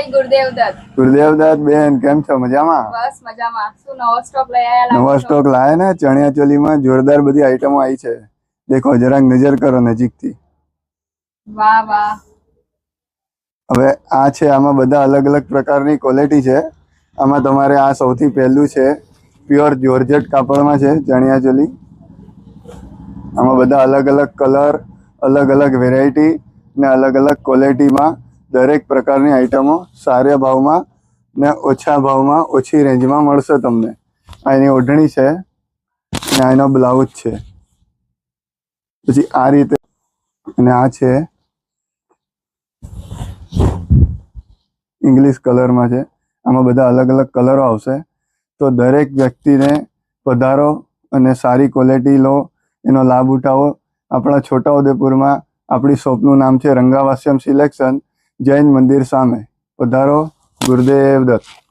ભાઈ ગુરુદેવ દત્ત. ગુરુદેવ દત્ત બેન કેમ છો? મજામાં? બસ મજામાં. શું નવો સ્ટોક લઈ આયા? નવો સ્ટોક લાયા ને ચણિયા ચોલીમાં જોરદાર બધી આઈટમો આવી છે. દેખો જરાક નજર કરો નજીકથી. વાહ વાહ. હવે આ છે, આમાં બધા અલગ અલગ પ્રકારની ક્વોલિટી છે. આમાં તમારે આ સૌથી પહેલું છે, પ્યોર જોર્જેટ કાપડમાં છે ચણિયા ચોલી. આમાં બધા અલગ અલગ કલર, અલગ અલગ વેરાયટી ને અલગ અલગ ક્વોલિટીમાં દરેક પ્રકારની આઈટમો સારા ભાવમાં ને ઓછા ભાવમાં, ઓછી રેન્જમાં મળશે તમને. આ એની ઓઢણી છે અને આ એનો બ્લાઉઝ છે. પછી આ રીતે, અને આ છે ઇંગ્લિશ કલરમાં છે. આમાં બધા અલગ અલગ કલરો આવશે. તો દરેક વ્યક્તિને પધારો અને સારી ક્વોલિટી લો, એનો લાભ ઉઠાવો. આપણા છોટાઉદેપુરમાં આપણી શોપનું નામ છે રંગાવાસ્યમ સિલેક્શન, જૈન મંદિર સામે. પધારો. ગુરુદેવ દત્ત.